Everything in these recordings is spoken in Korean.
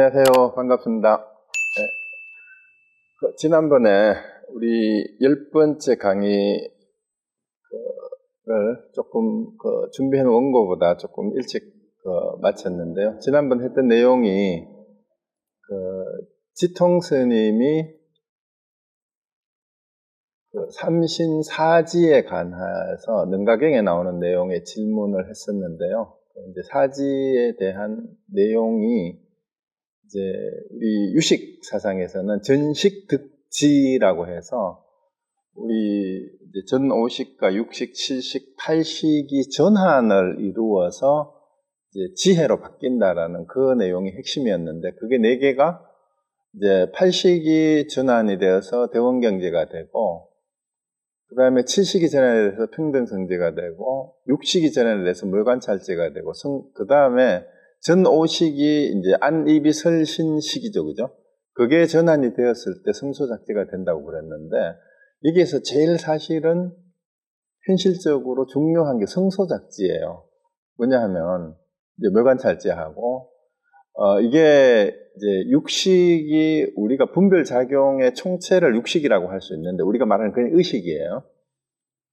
안녕하세요. 반갑습니다. 네, 지난번에 우리 10번째 강의를 조금 준비해 놓은 것보다 조금 일찍 마쳤는데요. 지난번 했던 내용이 지통 스님이 삼신사지에 관해서 능가경에 나오는 내용의 질문을 했었는데요. 이제 사지에 대한 내용이 이제 우리 유식 사상에서는 전식득지라고 해서 우리 이제 전오식과 육식, 칠식, 팔식이 전환을 이루어서 이제 지혜로 바뀐다라는 그 내용이 핵심이었는데, 그게 4개가 이제 팔식이 전환이 되어서 대원경제가 되고, 그 다음에 칠식이 전환이 돼서 평등성제가 되고, 육식이 전환이 돼서 물관찰제가 되고, 그 다음에 전오식이 이제 안이비설신식이죠, 그죠? 그게 전환이 되었을 때 성소작제가 된다고 그랬는데, 여기에서 제일 사실은 현실적으로 중요한 게 성소작제예요. 뭐냐 하면, 이제 물관찰제하고, 이게 이제 육식이 우리가 분별작용의 총체를 육식이라고 할 수 있는데, 우리가 말하는 그냥 의식이에요.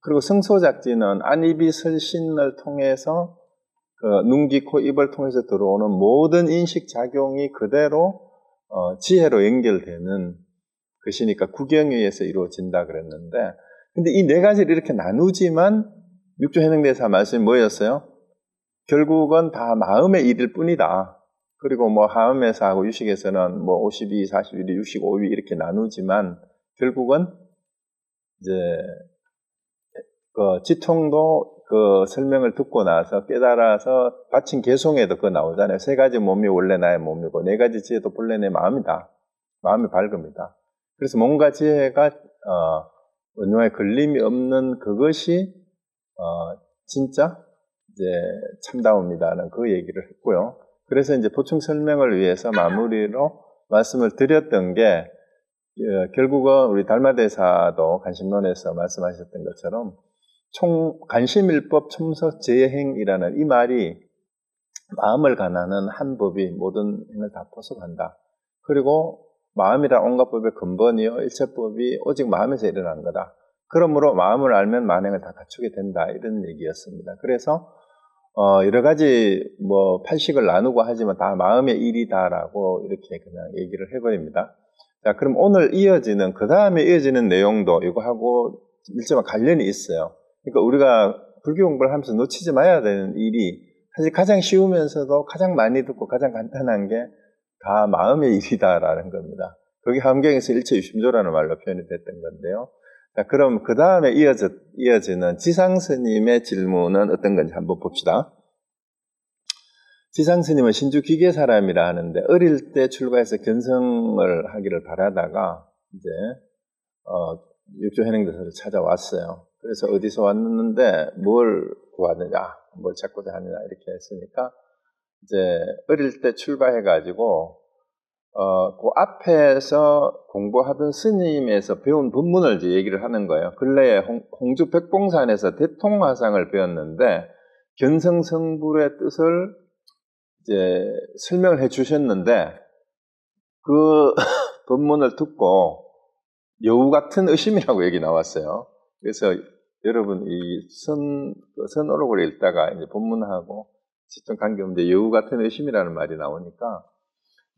그리고 성소작지는 안이비설신을 통해서 눈, 귀, 코, 입을 통해서 들어오는 모든 인식작용이 그대로 지혜로 연결되는 것이니까 구경에 의해서 이루어진다 그랬는데, 근데 이 4가지를 이렇게 나누지만 육조해능대사 말씀이 뭐였어요? 결국은 다 마음의 일일 뿐이다. 그리고 뭐 하음에서하고 유식에서는 뭐 52, 41, 65 이렇게 나누지만 결국은 이제 지통도 그 설명을 듣고 나서 깨달아서 바친 개송에도 그거 나오잖아요. 3가지 몸이 원래 나의 몸이고 4가지 지혜도 본래 내 마음이다. 마음이 밝음이다. 그래서 몸과 지혜가 원흉에 걸림이 없는 그것이 진짜 이제 참다움이다는 그 얘기를 했고요. 그래서 이제 보충 설명을 위해서 마무리로 말씀을 드렸던 게, 결국은 우리 달마대사도 간심론에서 말씀하셨던 것처럼 간심일법 첨서제행이라는 이 말이 마음을 가나는 한 법이 모든 행을 다 포섭한다. 그리고 마음이란 온갖 법의 근본이요 일체법이 오직 마음에서 일어난 거다. 그러므로 마음을 알면 만행을 다 갖추게 된다, 이런 얘기였습니다. 그래서 여러 가지 뭐 팔식을 나누고 하지만 다 마음의 일이다라고 이렇게 그냥 얘기를 해버립니다. 자, 그럼 오늘 이어지는 그 다음에 이어지는 내용도 이거하고 밀접한 관련이 있어요. 그러니까 우리가 불교 공부를 하면서 놓치지 말아야 되는 일이, 사실 가장 쉬우면서도 가장 많이 듣고 가장 간단한 게 다 마음의 일이다라는 겁니다. 그게 함경에서 일체유심조라는 말로 표현이 됐던 건데요. 자, 그럼 그 다음에 이어지는 지상스님의 질문은 어떤 건지 한번 봅시다. 지상스님은 신주 기계 사람이라 하는데, 어릴 때 출가해서 견성을 하기를 바라다가 이제 육조현행대사를 찾아왔어요. 그래서 어디서 왔는데 뭘 구하느냐, 뭘 찾고자 하느냐 이렇게 했으니까, 이제 어릴 때 출가해가지고 그 앞에서 공부하던 스님에서 배운 법문을 이제 얘기를 하는 거예요. 근래에 홍주 백봉산에서 대통화상을 배웠는데 견성성불의 뜻을 이제 설명을 해주셨는데, 그 법문을 듣고 여우 같은 의심이라고 얘기 나왔어요. 그래서 여러분 이 선오록을 읽다가 이제 법문하고 직접 관계없는데 여우 같은 의심이라는 말이 나오니까,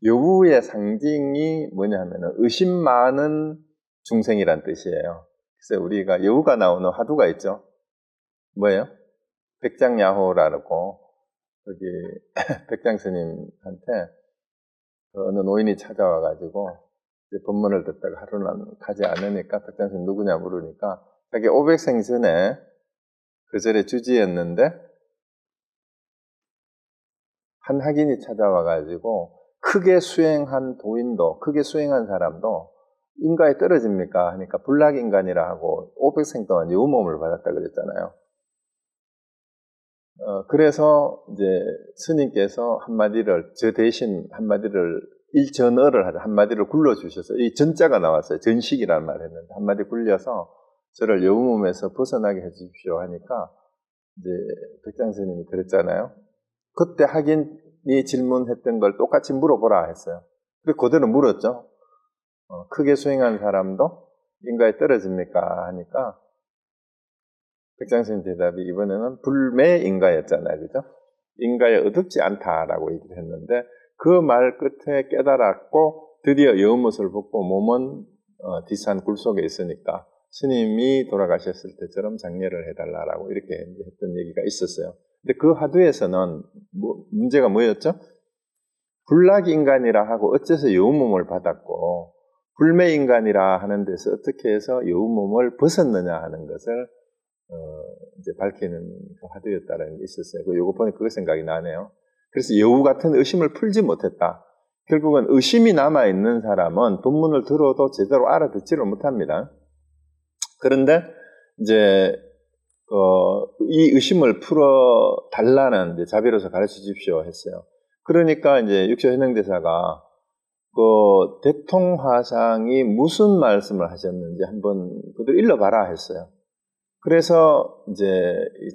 여우의 상징이 뭐냐 하면은 의심 많은 중생이란 뜻이에요. 그래서 우리가 여우가 나오는 화두가 있죠. 뭐예요? 백장야호라고, 여기 백장 스님한테 어느 노인이 찾아와가지고 이제 법문을 듣다가 하루는 가지 않으니까 백장 스님 누구냐 물으니까 자기 500생 전에 그 절의 주지였는데 한 학인이 찾아와가지고 크게 수행한 도인도, 크게 수행한 사람도 인가에 떨어집니까? 하니까 불락인간이라 하고 500생 동안 여우몸을 받았다 그랬잖아요. 그래서 이제 스님께서 한마디를, 저 대신 한마디를, 일전어를 하자, 한마디를 굴러주셔서, 이 전자가 나왔어요. 전식이라는 말을 했는데, 한마디 굴려서 저를 여우몸에서 벗어나게 해주십시오 하니까, 이제 백장 스님이 그랬잖아요. 그때 하긴 신이 질문했던 걸 똑같이 물어보라 했어요. 그래서 그대로 물었죠. 크게 수행한 사람도 인가에 떨어집니까? 하니까 백장스님 대답이 이번에는 불매인가였잖아요. 그죠? 인가에 어둡지 않다라고 얘기를 했는데 그 말 끝에 깨달았고 드디어 여우못을 벗고 몸은 뒷산 굴 속에 있으니까 스님이 돌아가셨을 때처럼 장례를 해달라고 이렇게 했던 얘기가 있었어요. 근데 그 화두에서는 문제가 뭐였죠? 불락인간이라 하고 어째서 여우몸을 받았고 불매인간이라 하는 데서 어떻게 해서 여우몸을 벗었느냐 하는 것을 이제 밝히는 그 화두였다라는 게 있었어요. 요거 보니 그거 생각이 나네요. 그래서 여우 같은 의심을 풀지 못했다. 결국은 의심이 남아있는 사람은 본문을 들어도 제대로 알아듣지를 못합니다. 그런데 이제 이 의심을 풀어 달라는 이제 자비로서 가르쳐 주십시오 했어요. 그러니까 이제 육조현행대사가 대통화상이 무슨 말씀을 하셨는지 한번 그대로 읽어봐라 했어요. 그래서 이제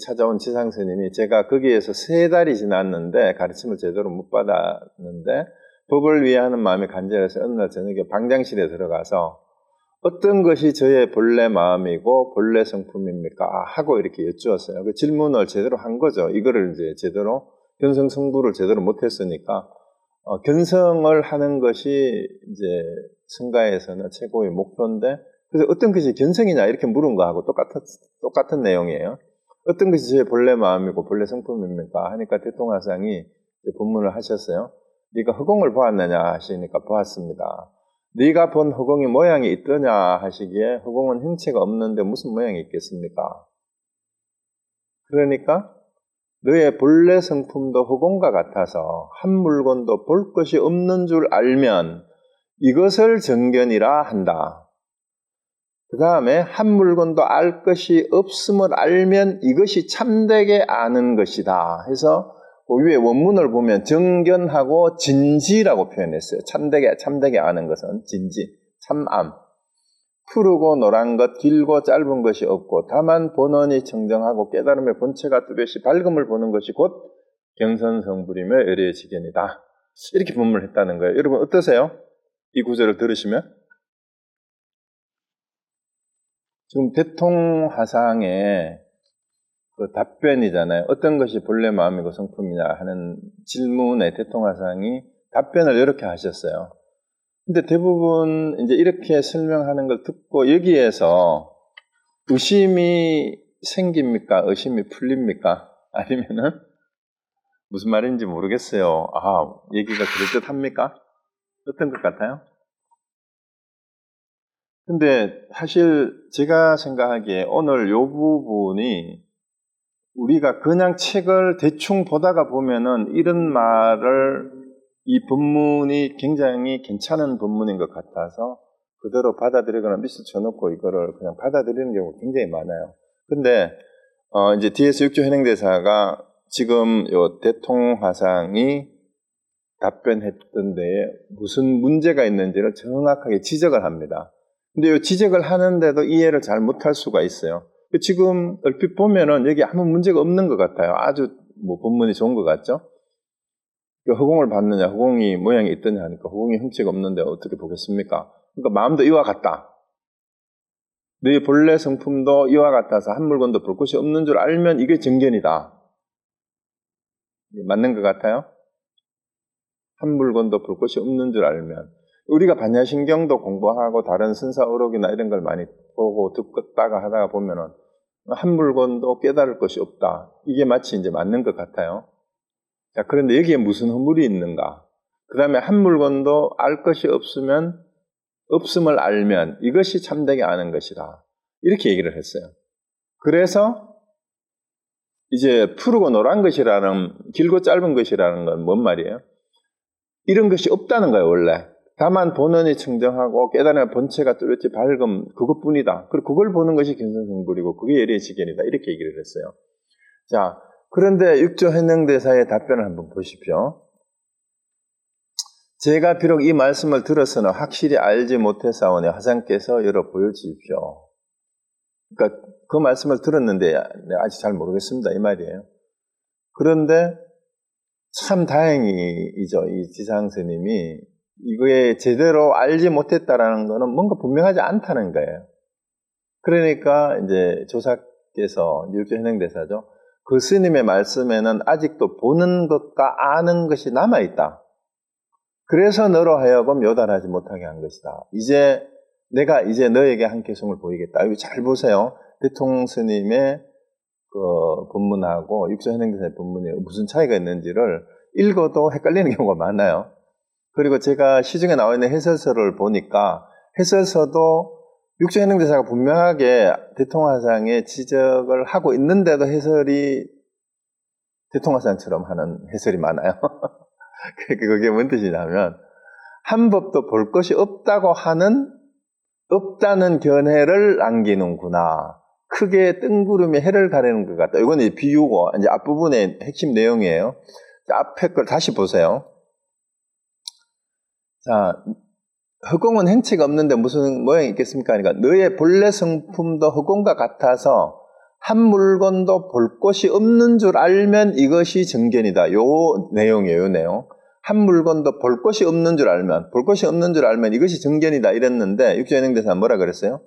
찾아온 지상스님이 제가 거기에서 3달이 지났는데 가르침을 제대로 못 받았는데 법을 위하는 마음이 간절해서 어느 날 저녁에 방장실에 들어가서 어떤 것이 저의 본래 마음이고 본래 성품입니까? 하고 이렇게 여쭈었어요. 그 질문을 제대로 한 거죠. 이거를 이제 제대로 견성성부를 제대로 못했으니까 견성을 하는 것이 이제 성가에서는 최고의 목표인데 그래서 어떤 것이 견성이냐 이렇게 물은 거하고 똑같은 내용이에요. 어떤 것이 제 본래 마음이고 본래 성품입니까? 하니까 대통화상이 본문을 하셨어요. 네가 허공을 보았느냐 하시니까 보았습니다. 네가 본 허공이 모양이 있더냐 하시기에 허공은 형체가 없는데 무슨 모양이 있겠습니까? 그러니까 너의 본래 성품도 허공과 같아서 한 물건도 볼 것이 없는 줄 알면 이것을 정견이라 한다. 그 다음에 한 물건도 알 것이 없음을 알면 이것이 참되게 아는 것이다 해서 그 위에 원문을 보면 정견하고 진지라고 표현했어요. 참되게 아는 것은 진지, 참암. 푸르고 노란 것, 길고 짧은 것이 없고 다만 본원이 청정하고 깨달음의 본체가 뚜렷이 밝음을 보는 것이 곧 경선성불이며 의례지견이다. 이렇게 분문을 했다는 거예요. 여러분 어떠세요? 이 구절을 들으시면? 지금 대통화상의 그 답변이잖아요. 어떤 것이 본래 마음이고 성품이냐 하는 질문에 대통화상이 답변을 이렇게 하셨어요. 근데 대부분 이제 이렇게 설명하는 걸 듣고 여기에서 의심이 생깁니까? 의심이 풀립니까? 아니면은 무슨 말인지 모르겠어요. 얘기가 그럴듯 합니까? 어떤 것 같아요? 근데 사실 제가 생각하기에 오늘 이 부분이 우리가 그냥 책을 대충 보다가 보면은 이런 말을 이 본문이 굉장히 괜찮은 본문인 것 같아서 그대로 받아들이거나 밑에 쳐놓고 이거를 그냥 받아들이는 경우가 굉장히 많아요. 근데 이제 뒤에서 육조현행대사가 지금 요 대통화상이 답변했던 데에 무슨 문제가 있는지를 정확하게 지적을 합니다. 근데 이 지적을 하는데도 이해를 잘 못할 수가 있어요. 지금 얼핏 보면은 여기 아무 문제가 없는 것 같아요. 아주 본문이 좋은 것 같죠? 허공을 봤느냐, 허공이 모양이 있더냐 하니까 허공이 형체가 없는데 어떻게 보겠습니까? 그러니까 마음도 이와 같다. 너의 본래 성품도 이와 같아서 한 물건도 볼 것이 없는 줄 알면 이게 정견이다. 맞는 것 같아요? 한 물건도 볼 것이 없는 줄 알면. 우리가 반야신경도 공부하고 다른 선사어록이나 이런 걸 많이 보고 듣다가 하다가 보면은 한 물건도 깨달을 것이 없다. 이게 마치 이제 맞는 것 같아요. 자, 그런데 여기에 무슨 허물이 있는가? 그 다음에 한 물건도 알 것이 없음을 알면 이것이 참되게 아는 것이다. 이렇게 얘기를 했어요. 그래서 이제 푸르고 노란 것이라는, 길고 짧은 것이라는 건 뭔 말이에요? 이런 것이 없다는 거예요, 원래. 다만 본원이 청정하고 깨달음의 본체가 뚜렷이 밝음, 그것뿐이다. 그리고 그걸 보는 것이 견성성불이고 그게 예리지견이다. 이렇게 얘기를 했어요. 자, 그런데 육조현행대사의 답변을 한번 보십시오. 제가 비록 이 말씀을 들어서는 확실히 알지 못해사오니 화상께서 열어 보여주십시오. 그러니까 그 말씀을 들었는데 아직 잘 모르겠습니다. 이 말이에요. 그런데 참 다행이죠. 이 지상 스님이 이거에 제대로 알지 못했다라는 거는 뭔가 분명하지 않다는 거예요. 그러니까 이제 조사께서 육조현행대사죠. 그 스님의 말씀에는 아직도 보는 것과 아는 것이 남아있다. 그래서 너로 하여금 요달하지 못하게 한 것이다. 내가 이제 너에게 한 개성을 보이겠다. 이거 잘 보세요. 대통 스님의 그 본문하고 육조현행대사의 본문이 무슨 차이가 있는지를 읽어도 헷갈리는 경우가 많아요. 그리고 제가 시중에 나와 있는 해설서를 보니까 해설서도 육조현행대사가 분명하게 대통화상의 지적을 하고 있는데도 해설이 대통화상처럼 하는 해설이 많아요. 그게 뭔 뜻이냐면 한 법도 볼 것이 없다는 견해를 남기는구나. 크게 뜬구름이 해를 가리는 것 같다. 이건 이제 비유고 이제 앞부분의 핵심 내용이에요. 앞에 걸 다시 보세요. 자, 허공은 행치가 없는데 무슨 모양이 있겠습니까? 그러니까 너의 본래 성품도 허공과 같아서 한 물건도 볼 곳이 없는 줄 알면 이것이 정견이다. 요 내용이에요, 요 내용. 한 물건도 볼 곳이 없는 줄 알면 이것이 정견이다 이랬는데 육조현행대사는 뭐라 그랬어요?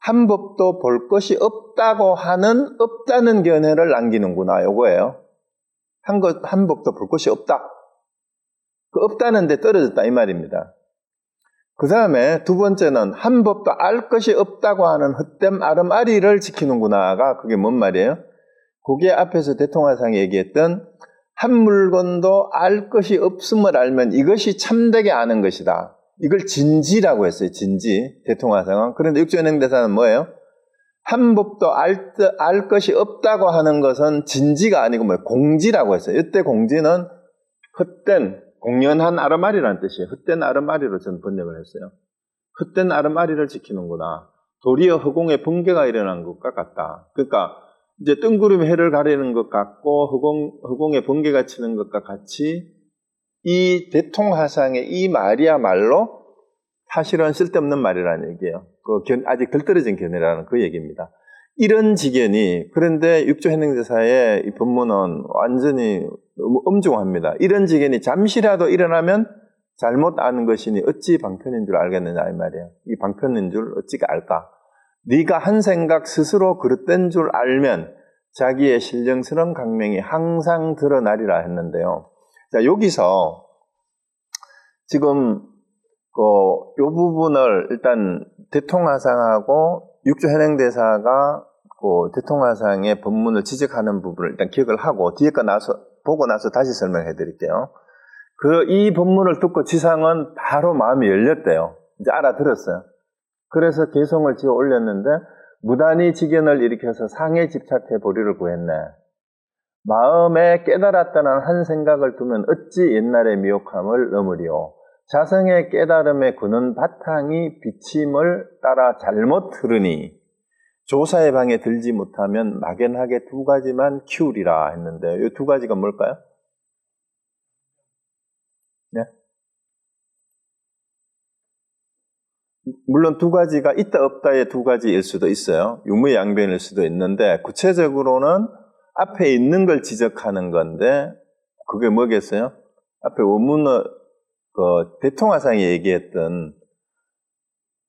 한 법도 볼 것이 없다고 하는 없다는 견해를 남기는구나. 요거예요. 한 법도 볼 것이 없다. 그 없다는 데 떨어졌다 이 말입니다. 그 다음에 두 번째는 한 법도 알 것이 없다고 하는 헛됨 아름아리를 지키는구나가 그게 뭔 말이에요? 그게 앞에서 대통화상이 얘기했던 한 물건도 알 것이 없음을 알면 이것이 참되게 아는 것이다. 이걸 진지라고 했어요. 진지. 대통화상은. 그런데 육조현행대사는 뭐예요? 한 법도 알 것이 없다고 하는 것은 진지가 아니고 뭐예요? 공지라고 했어요. 이때 공지는 헛된 공연한 아르마리라는 뜻이에요. 헛된 아르마리로 저는 번역을 했어요. 헛된 아르마리를 지키는구나. 도리어 허공에 번개가 일어난 것과 같다. 그러니까 이제 뜬구름이 해를 가리는 것 같고 허공에 번개가 치는 것과 같이 이 대통화상의 이 말이야말로 사실은 쓸데없는 말이라는 얘기예요. 아직 덜 떨어진 견해라는 그 얘기입니다. 이런 지견이 그런데 육조현행대사의 이 본문은 완전히 너무 엄중합니다. 이런 지견이 잠시라도 일어나면 잘못 아는 것이니 어찌 방편인 줄 알겠느냐 이 말이에요. 이 방편인 줄 어찌가 알까? 네가 한 생각 스스로 그릇된 줄 알면 자기의 신령스러운 강명이 항상 드러나리라 했는데요. 자, 여기서 지금 요 부분을 일단 대통화상하고 육조현행대사가 대통화상의 본문을 지적하는 부분을 일단 기억을 하고 뒤에 거 보고 나서 다시 설명해 드릴게요. 이 본문을 듣고 지상은 바로 마음이 열렸대요. 이제 알아들었어요. 그래서 개성을 지어 올렸는데 무단히 지견을 일으켜서 상에 집착해 보리를 구했네. 마음에 깨달았다는 한 생각을 두면 어찌 옛날의 미혹함을 넘으리요. 자성의 깨달음에 그는 바탕이 비침을 따라 잘못 흐르니 조사의 방에 들지 못하면 막연하게 두 가지만 키우리라 했는데 이 두 가지가 뭘까요? 네? 물론 두 가지가 있다 없다의 두 가지일 수도 있어요. 유무양변일 수도 있는데 구체적으로는 앞에 있는 걸 지적하는 건데 그게 뭐겠어요? 앞에 원문을 대통화상이 얘기했던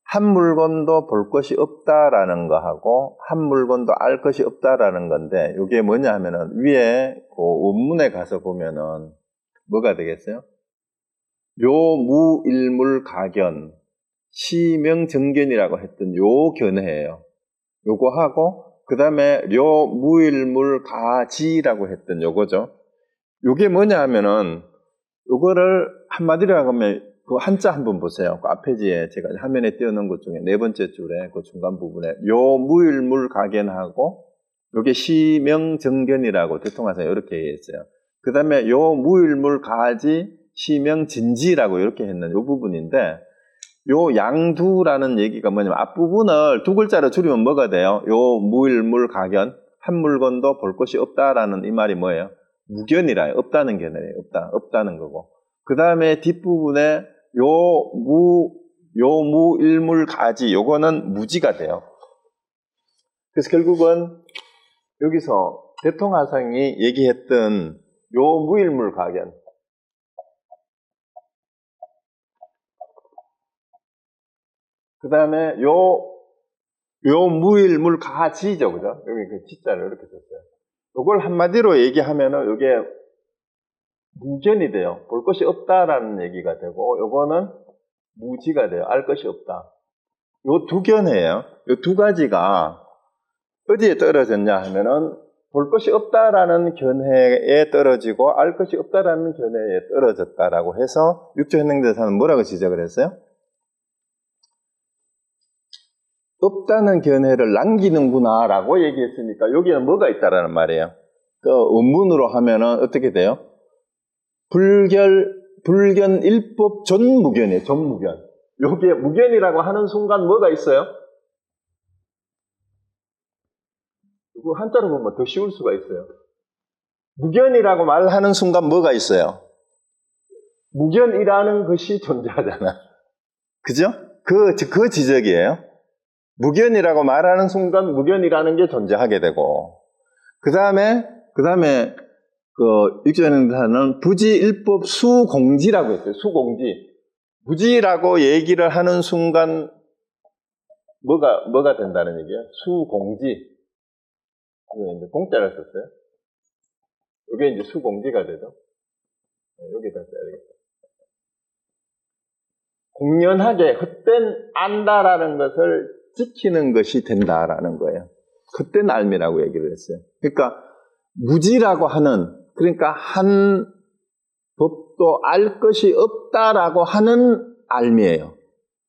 한 물건도 볼 것이 없다라는 거하고 한 물건도 알 것이 없다라는 건데 이게 뭐냐 하면은 위에 원문에 가서 보면은 뭐가 되겠어요? 묘무일물가견 시명정견이라고 했던 요 견해예요. 요거하고 그 다음에 묘무일물가지라고 했던 요거죠. 요게 뭐냐 하면은 요거를 한마디로 하면 그 한자 한번 보세요. 그 앞에 지에 제가 화면에 띄워놓은 것 중에 네 번째 줄에 그 중간 부분에 요무일물가견하고 요게 시명정견이라고 대통화상에 이렇게 했어요. 그 다음에 요무일물가지 시명진지라고 이렇게 했는 요 부분인데 요 양두라는 얘기가 뭐냐면 앞부분을 두 글자로 줄이면 뭐가 돼요? 요 무일물가견 한 물건도 볼 것이 없다라는 이 말이 뭐예요? 무견이라 없다는 견해예요. 없다는 거고. 그 다음에 뒷부분에 요무일물가지 요거는 무지가 돼요. 그래서 결국은 여기서 대통화상이 얘기했던 요 무일물 가견. 그 다음에 요 무일물 가지죠, 그죠? 여기 그 지자를 이렇게 썼어요. 요걸 한마디로 얘기하면은 요게 무견이 돼요. 볼 것이 없다라는 얘기가 되고, 요거는 무지가 돼요. 알 것이 없다. 요 두 견해예요. 요 두 가지가 어디에 떨어졌냐 하면은 볼 것이 없다라는 견해에 떨어지고 알 것이 없다라는 견해에 떨어졌다라고 해서 육조현행대사는 뭐라고 지적을 했어요? 없다는 견해를 남기는구나 라고 얘기했으니까 여기는 뭐가 있다라는 말이에요. 그 원문으로 하면은 어떻게 돼요? 불견 일법 전무견이에요. 전무견. 여기에 무견이라고 하는 순간 뭐가 있어요? 이거 한자로 보면 더 쉬울 수가 있어요. 무견이라고 말하는 순간 뭐가 있어요? 무견이라는 것이 존재하잖아. 그죠? 그 지적이에요. 무견이라고 말하는 순간 무견이라는 게 존재하게 되고, 그 다음에 그 육조현행대사는 부지일법 수공지라고 했어요. 수공지. 무지라고 얘기를 하는 순간 뭐가 된다는 얘기예요? 수공지. 이게 이제 공짜를 썼어요. 이게 이제 수공지가 되죠. 여기다 써야 되겠다. 공연하게 헛된 안다라는 것을 지키는 것이 된다라는 거예요. 헛된 알미라고 얘기를 했어요. 그러니까 무지라고 하는, 그러니까 한 법도 알 것이 없다라고 하는 알미예요.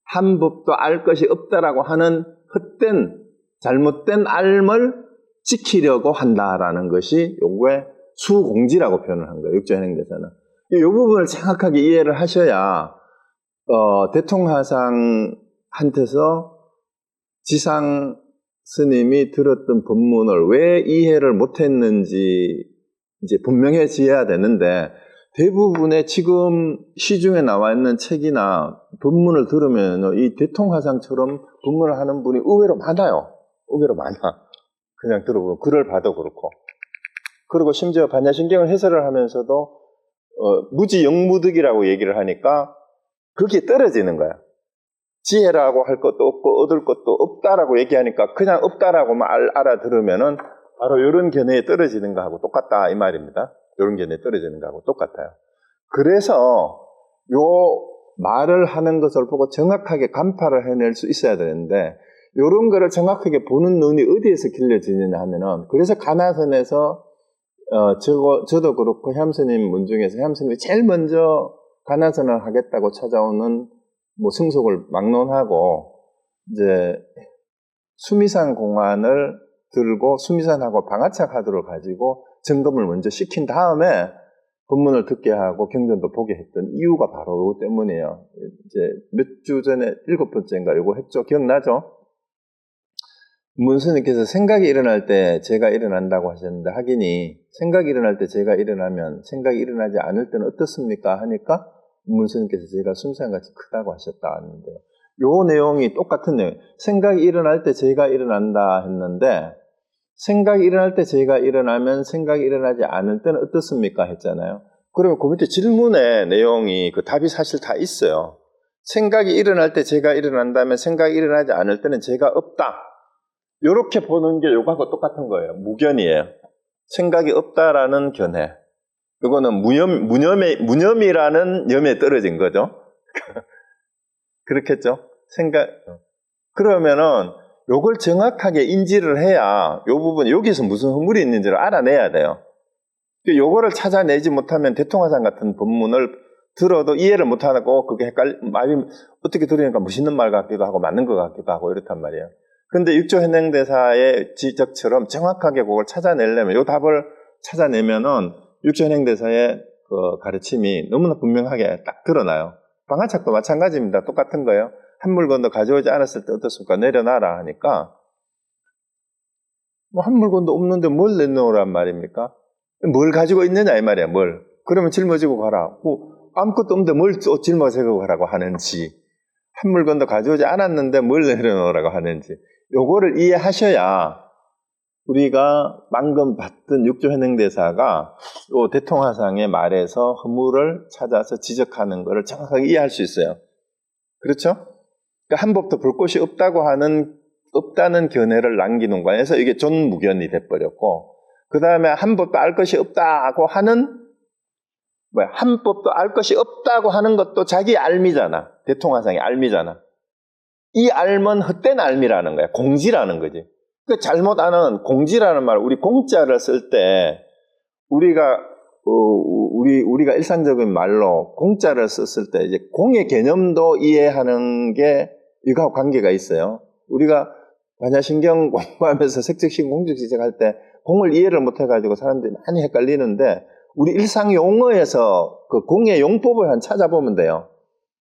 한 법도 알 것이 없다라고 하는 헛된, 잘못된 알을 지키려고 한다라는 것이 요거의 수공지라고 표현을 한 거예요. 육조현행대사는. 이 부분을 정확하게 이해를 하셔야 대통하상한테서 지상 스님이 들었던 법문을 왜 이해를 못했는지 이제 분명해져야 되는데, 대부분의 지금 시중에 나와 있는 책이나 법문을 들으면 이 대통하상처럼 법문을 하는 분이 의외로 많아요. 의외로 많아. 그냥 들어보면 글을 봐도 그렇고. 그리고 심지어 반야신경을 해설을 하면서도 무지 영무득이라고 얘기를 하니까 그게 떨어지는 거야. 지혜라고 할 것도 없고 얻을 것도 없다라고 얘기하니까 그냥 없다라고만 알아들으면은 바로 이런 견해에 떨어지는 거하고 똑같다 이 말입니다. 이런 견해에 떨어지는 거하고 똑같아요. 그래서 요 말을 하는 것을 보고 정확하게 간파를 해낼 수 있어야 되는데, 이런 거를 정확하게 보는 눈이 어디에서 길러지느냐 하면은, 그래서 가나선에서 저도 그렇고 햄스님 문 중에서 햄스님이 제일 먼저 가나선을 하겠다고 찾아오는 뭐 승속을 막론하고 이제 수미산 공안을 들고 수미산하고 방아차 카드를 가지고 점검을 먼저 시킨 다음에 법문을 듣게 하고 경전도 보게 했던 이유가 바로 이거 때문이에요. 이제 몇 주 전에 7번째인가 이거 했죠. 기억나죠? 문스님께서 생각이 일어날 때 제가 일어난다고 하셨는데, 하기니 생각이 일어날 때 제가 일어나면 생각이 일어나지 않을 때는 어떻습니까? 하니까 문스님께서 제가 숨산같이 크다고 하셨다 하는데요. 요 내용이 똑같은 내용. 생각이 일어날 때 제가 일어난다 했는데, 생각이 일어날 때 제가 일어나면 생각이 일어나지 않을 때는 어떻습니까? 했잖아요. 그러면 그 밑에 질문의 내용이 그 답이 사실 다 있어요. 생각이 일어날 때 제가 일어난다면 생각이 일어나지 않을 때는 제가 없다. 이렇게 보는 게 요거하고 똑같은 거예요. 무견이에요. 생각이 없다라는 견해. 이거는 무념이라는 염에 떨어진 거죠. 그렇겠죠? 그러면은 요걸 정확하게 인지를 해야 요 부분, 여기서 무슨 허물이 있는지를 알아내야 돼요. 요거를 찾아내지 못하면 대통하상 같은 법문을 들어도 이해를 못하고 그게 말이 어떻게 들으니까 멋있는 말 같기도 하고 맞는 것 같기도 하고 이렇단 말이에요. 근데 육조현행대사의 지적처럼 정확하게 그걸 찾아내려면, 요 답을 찾아내면은 육조현행대사의 그 가르침이 너무나 분명하게 딱 드러나요. 방아착도 마찬가지입니다. 똑같은 거예요. 한 물건도 가져오지 않았을 때 어떻습니까? 내려놔라 하니까, 뭐 한 물건도 없는데 뭘 내놓으란 말입니까? 뭘 가지고 있느냐 이 말이야. 뭘. 그러면 짊어지고 가라. 뭐 아무것도 없는데 뭘 짊어지고 가라고 하는지, 한 물건도 가져오지 않았는데 뭘 내려놓으라고 하는지, 요거를 이해하셔야 우리가 방금 봤던 육조현행대사가 요 대통화상의 말에서 허물을 찾아서 지적하는 것을 정확하게 이해할 수 있어요. 그렇죠? 그러니까 한 법도 볼 곳이 없다는 견해를 남기는 거에서 이게 존무견이 돼버렸고, 그 다음에 한 법도 알 것이 없다고 하는, 한 법도 알 것이 없다고 하는 것도 자기 알미잖아. 대통화상의 알미잖아. 이 알면 헛된 알미라는 거야. 공지라는 거지. 그 잘못 아는 공지라는 말, 우리 공자를 쓸 때 우리가 일상적인 말로 공자를 썼을 때 이제 공의 개념도 이해하는 게 이거하고 관계가 있어요. 우리가 반야신경 공부하면서 색적신 공적지적 할 때 공을 이해를 못 해가지고 사람들이 많이 헷갈리는데, 우리 일상 용어에서 그 공의 용법을 한 찾아보면 돼요.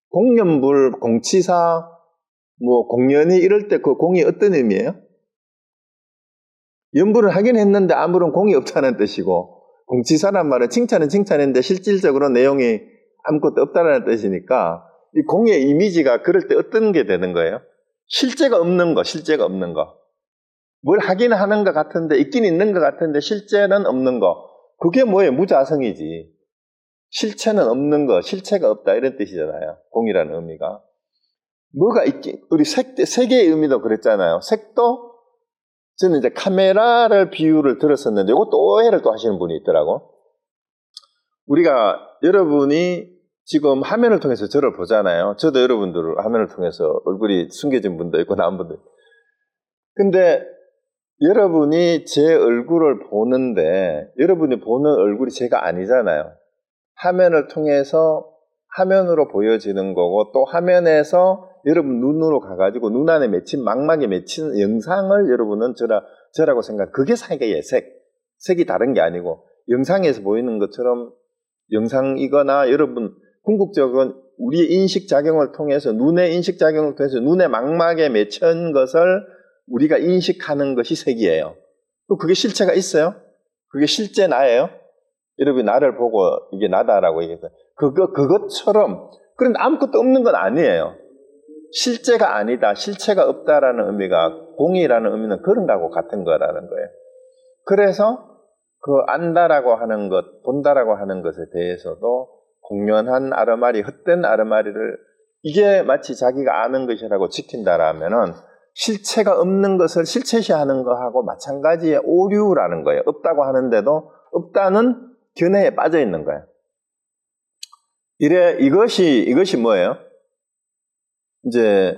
공연불, 공치사, 공연이 이럴 때 그 공이 어떤 의미예요? 연불을 하긴 했는데 아무런 공이 없다는 뜻이고, 공치사란 말은 칭찬은 칭찬인데 실질적으로 내용이 아무것도 없다는 뜻이니까 이 공의 이미지가 그럴 때 어떤 게 되는 거예요? 실제가 없는 거. 뭘 하긴 하는 것 같은데, 있긴 있는 것 같은데 실제는 없는 거. 그게 뭐예요? 무자성이지. 실체는 없는 거, 실체가 없다 이런 뜻이잖아요. 공이라는 의미가. 뭐가 있긴, 우리 색의 의미도 그랬잖아요. 색도 저는 이제 카메라를 비유를 들었었는데 이것도 오해를 또 하시는 분이 있더라고. 우리가 여러분이 지금 화면을 통해서 저를 보잖아요. 저도 여러분들 화면을 통해서 얼굴이 숨겨진 분도 있고 나온 분도 있고. 근데 여러분이 제 얼굴을 보는데 여러분이 보는 얼굴이 제가 아니잖아요. 화면을 통해서 화면으로 보여지는 거고, 또 화면에서 여러분 눈으로 가가지고 눈 안에 맺힌 망막에 맺힌 영상을 여러분은 저라고 생각. 그게 사이의 색이 다른 게 아니고, 영상에서 보이는 것처럼 영상이거나 여러분 궁극적인 우리의 인식작용을 통해서, 눈의 인식작용을 통해서 눈의 망막에 맺힌 것을 우리가 인식하는 것이 색이에요. 그게 실체가 있어요? 그게 실제 나예요? 여러분이 나를 보고 이게 나다라고 얘기해서 그것처럼, 그런데 아무것도 없는 건 아니에요. 실제가 아니다, 실체가 없다라는 의미가, 공이라는 의미는 그런 거하고 같은 거라는 거예요. 그래서 그 안다라고 하는 것, 본다라고 하는 것에 대해서도 공연한 아르마리, 헛된 아르마리를 이게 마치 자기가 아는 것이라고 지킨다라면은 실체가 없는 것을 실체시하는 것하고 마찬가지의 오류라는 거예요. 없다고 하는데도 없다는 견해에 빠져 있는 거예요. 이것이 뭐예요? 이제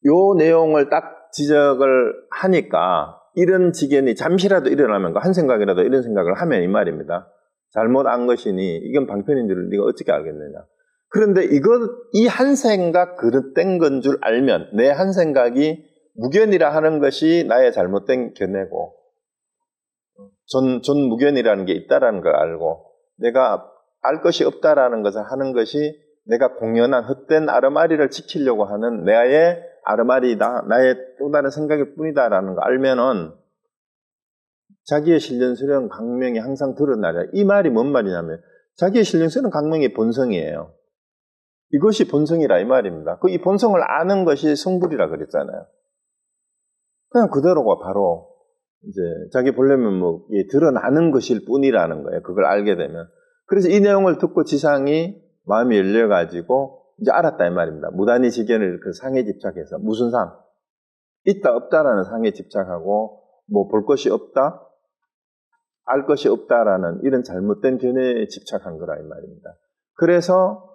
요 내용을 딱 지적을 하니까 이런 지견이 잠시라도 일어나면, 한 생각이라도 이런 생각을 하면 이 말입니다. 잘못 안 것이니 이건 방편인 줄 네가 어떻게 알겠느냐. 그런데 이 한 생각 그릇된 건 줄 알면, 내 한 생각이 무견이라 하는 것이 나의 잘못된 견해고 존무견이라는 게 있다라는 걸 알고, 내가 알 것이 없다라는 것을 하는 것이 내가 공연한 헛된 아르마리를 지키려고 하는 나의 아르마리다, 나의 또 다른 생각일 뿐이다라는 거 알면은 자기의 신령스러운 강명이 항상 드러나려. 이 말이 뭔 말이냐면, 자기의 신령스러운 강명이 본성이에요. 이것이 본성이라 이 말입니다. 이 본성을 아는 것이 성불이라 그랬잖아요. 그냥 그대로가 바로 이제 자기 보려면 드러나는 것일 뿐이라는 거예요. 그걸 알게 되면. 그래서 이 내용을 듣고 지상이 마음이 열려가지고 이제 알았다 이 말입니다. 무단히 지견을 그 상에 집착해서, 무슨 상? 있다 없다라는 상에 집착하고, 볼 것이 없다, 알 것이 없다라는 이런 잘못된 견해에 집착한 거라 이 말입니다. 그래서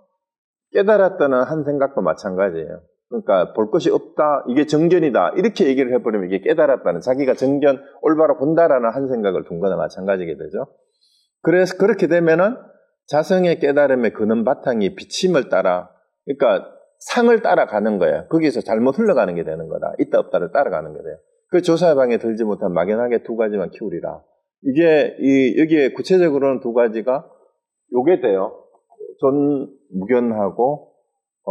깨달았다는 한 생각도 마찬가지예요. 그러니까 볼 것이 없다, 이게 정견이다 이렇게 얘기를 해버리면 이게 깨달았다는, 자기가 정견 올바로 본다라는 한 생각을 둔 거나 마찬가지게 되죠. 그래서 그렇게 되면은 자성의 깨달음의 근원 바탕이 비침을 따라, 그러니까 상을 따라가는 거예요. 거기서 잘못 흘러가는 게 되는 거다. 있다 없다를 따라가는 게 돼요. 그 조사방에 들지 못한 막연하게 두 가지만 키우리라. 이게 여기에 구체적으로는 두 가지가 요게 돼요. 존무견하고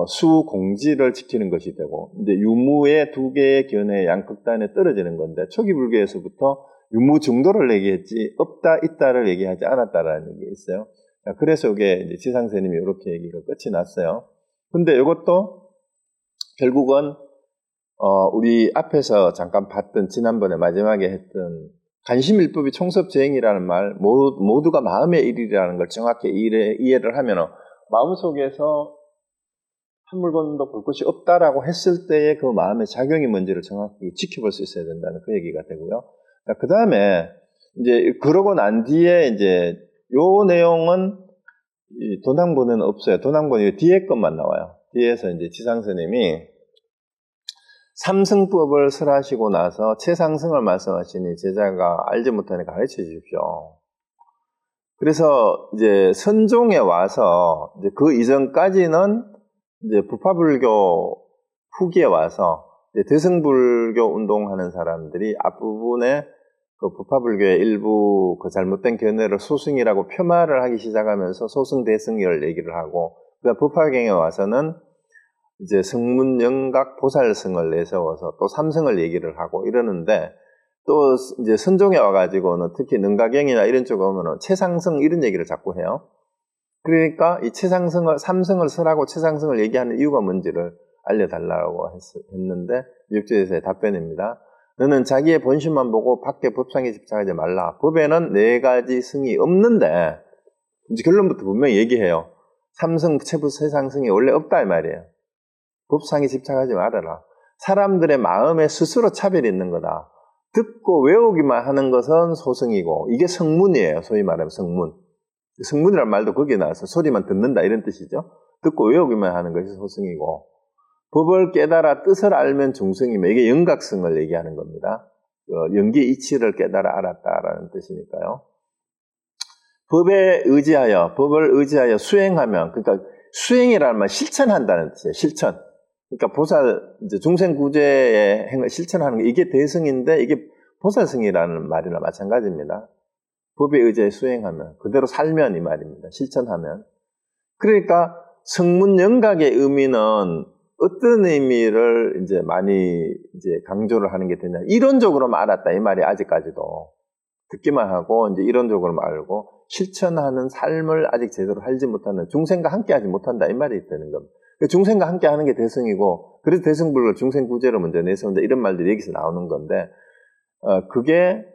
수공지를 지키는 것이 되고, 이제 유무의 두 개의 견해의 양극단에 떨어지는 건데, 초기 불교에서부터 유무 정도를 얘기했지 없다 있다를 얘기하지 않았다라는 게 있어요. 그래서 이게 이제 지상스님이 이렇게 얘기가 끝이 났어요. 근데 이것도 결국은 우리 앞에서 잠깐 봤던, 지난번에 마지막에 했던 간심일법이 총섭재행이라는 말, 모두가 마음의 일이라는 걸 정확히 이해를 하면 마음속에서 한 물건도 볼 것이 없다라고 했을 때의 그 마음의 작용이 뭔지를 정확히 지켜볼 수 있어야 된다는 그 얘기가 되고요. 그 다음에 이제 그러고 난 뒤에 이제 요 내용은 도당본에는 없어요. 도당본이 뒤에 것만 나와요. 뒤에서 이제 지상스님이 삼승법을 설하시고 나서 최상승을 말씀하시니 제자가 알지 못하니 가르쳐 주십시오. 그래서 이제 선종에 와서 이제 그 이전까지는 이제 부파불교 후기에 와서 이제 대승불교 운동하는 사람들이 앞부분에 그 부파불교의 일부 그 잘못된 견해를 소승이라고 폄하를 하기 시작하면서 소승 대승을 얘기를 하고, 그다음 부파경에 와서는 이제 성문 영각 보살승을 내세워서 또 삼승을 얘기를 하고 이러는데, 또 이제 선종에 와가지고는 특히 능가경이나 이런 쪽에 오면은 최상승 이런 얘기를 자꾸 해요. 그러니까 이 최상승을 삼승을 설하고 최상승을 얘기하는 이유가 뭔지를 알려달라고 했는데 육조에서의 답변입니다. 너는 자기의 본심만 보고 밖에 법상에 집착하지 말라. 법에는 4가지 승이 없는데, 이제 결론부터 분명히 얘기해요. 삼승, 최부, 최상승이 원래 없다 이 말이에요. 법상에 집착하지 말아라. 사람들의 마음에 스스로 차별이 있는 거다. 듣고 외우기만 하는 것은 소승이고, 이게 성문이에요. 소위 말하면 성문. 성문이란 말도 거기에 나와서 소리만 듣는다 이런 뜻이죠. 듣고 외우기만 하는 것이 소승이고, 법을 깨달아 뜻을 알면 중승이며, 이게 영각승을 얘기하는 겁니다. 영기 이치를 깨달아 알았다라는 뜻이니까요. 법을 의지하여 수행하면, 그러니까 수행이라는 말 실천한다는 뜻이에요. 실천. 그러니까 보살, 이제 중생구제의 행을 실천하는 게 이게 대승인데, 이게 보살승이라는 말이나 마찬가지입니다. 법에 의지하여 수행하면, 그대로 살면 이 말입니다. 실천하면. 그러니까 성문 영각의 의미는 어떤 의미를 이제 많이 이제 강조를 하는 게 되냐. 이론적으로만 알았다 이 말이 아직까지도. 듣기만 하고 이제 이론적으로만 알고 실천하는 삶을 아직 제대로 살지 못하는, 중생과 함께 하지 못한다 이 말이 되는 겁니다. 중생과 함께 하는 게 대승이고, 그래서 대승불을 중생구제로 먼저 내세운다 이런 말들이 여기서 나오는 건데, 그게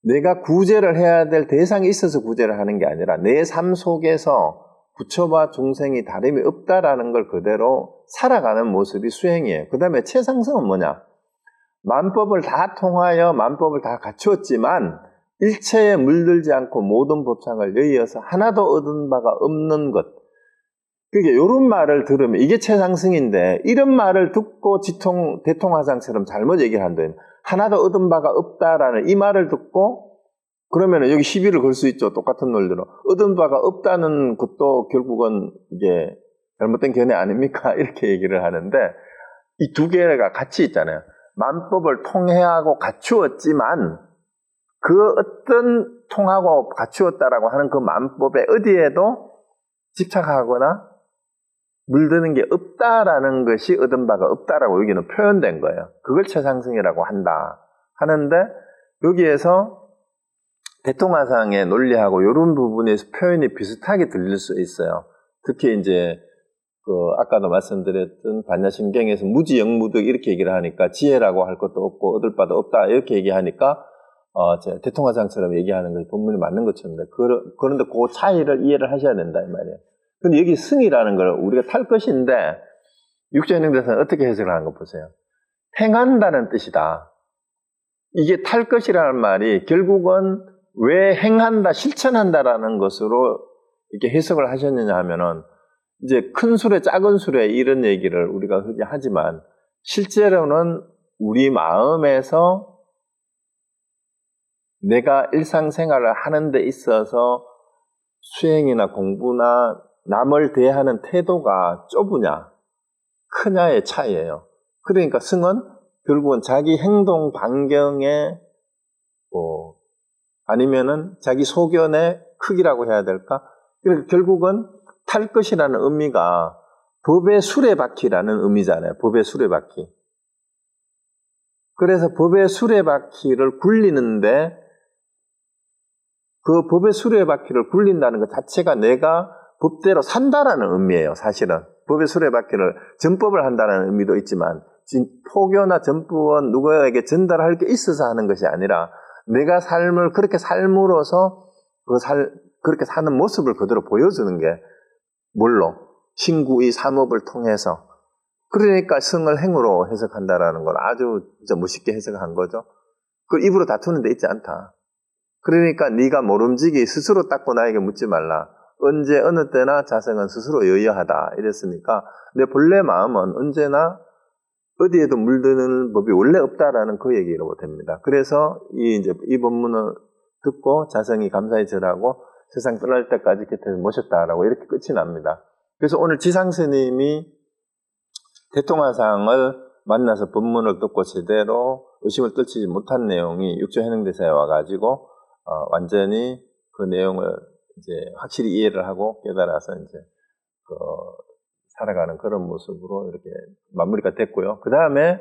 내가 구제를 해야 될 대상이 있어서 구제를 하는 게 아니라 내 삶 속에서 부처와 중생이 다름이 없다라는 걸 그대로 살아가는 모습이 수행이에요. 그 다음에 최상승은 뭐냐? 만법을 다 통하여 만법을 다 갖추었지만 일체에 물들지 않고 모든 법상을 여의어서 하나도 얻은 바가 없는 것. 그게 이런 말을 들으면 이게 최상승인데, 이런 말을 듣고 대통화상처럼 잘못 얘기를 한다면 하나도 얻은 바가 없다라는 이 말을 듣고, 그러면 여기 시비를 걸 수 있죠. 똑같은 논리로. 얻은 바가 없다는 것도 결국은 이게 잘못된 견해 아닙니까? 이렇게 얘기를 하는데, 이 두 개가 같이 있잖아요. 만법을 통해하고 갖추었지만 그 어떤 통하고 갖추었다라고 하는 그 만법에 어디에도 집착하거나 물드는 게 없다라는 것이 얻은 바가 없다라고 여기는 표현된 거예요. 그걸 최상승이라고 한다 하는데, 여기에서 대통화상의 논리하고 이런 부분에서 표현이 비슷하게 들릴 수 있어요. 특히 이제 아까도 말씀드렸던 반야심경에서 무지영무득 이렇게 얘기를 하니까 지혜라고 할 것도 없고 얻을 바도 없다 이렇게 얘기하니까 대통화상처럼 얘기하는 것이 본문이 맞는 것처럼. 그런데 그 차이를 이해를 하셔야 된다 이 말이에요. 근데 여기 승이라는 걸 우리가 탈 것인데, 육조현행대에서는 어떻게 해석을 하는 거 보세요. 행한다는 뜻이다. 이게 탈 것이라는 말이 결국은 왜 행한다, 실천한다라는 것으로 이렇게 해석을 하셨느냐 하면은, 이제 큰 수레, 작은 수레 이런 얘기를 우리가 흔히 하지만 실제로는 우리 마음에서 내가 일상생활을 하는 데 있어서 수행이나 공부나 남을 대하는 태도가 좁으냐, 크냐의 차이예요. 그러니까 승은 결국은 자기 행동 반경에 아니면은 자기 소견의 크기라고 해야 될까? 그러니까 결국은 탈 것이라는 의미가 법의 수레바퀴라는 의미잖아요. 법의 수레바퀴. 그래서 법의 수레바퀴를 굴리는데, 그 법의 수레바퀴를 굴린다는 것 자체가 내가 법대로 산다라는 의미예요. 사실은 법의 수레바퀴를 전법을 한다는 의미도 있지만, 포교나 전법은 누구에게 전달할 게 있어서 하는 것이 아니라 내가 삶을 그렇게 삶으로서 그렇게 사는 모습을 그대로 보여주는 게 뭘로? 신구의 삼업을 통해서. 그러니까 성을 행으로 해석한다라는 걸 아주 진짜 멋있게 해석한 거죠. 그 입으로 다투는 데 있지 않다. 그러니까 네가 모름지기 스스로 닦고 나에게 묻지 말라. 언제 어느 때나 자성은 스스로 여여하다 이랬으니까 내 본래 마음은 언제나 어디에도 물드는 법이 원래 없다라는 그 얘기로 됩니다. 그래서 이 본문을 듣고 자성이 감사히 절하고 세상 떠날 때까지 곁에서 모셨다라고 이렇게 끝이 납니다. 그래서 오늘 지상 스님이 대통화상을 만나서 본문을 듣고 제대로 의심을 떨치지 못한 내용이 육조 해능대사에 와가지고 완전히 그 내용을 이제 확실히 이해를 하고 깨달아서 이제 살아가는 그런 모습으로 이렇게 마무리가 됐고요. 그 다음에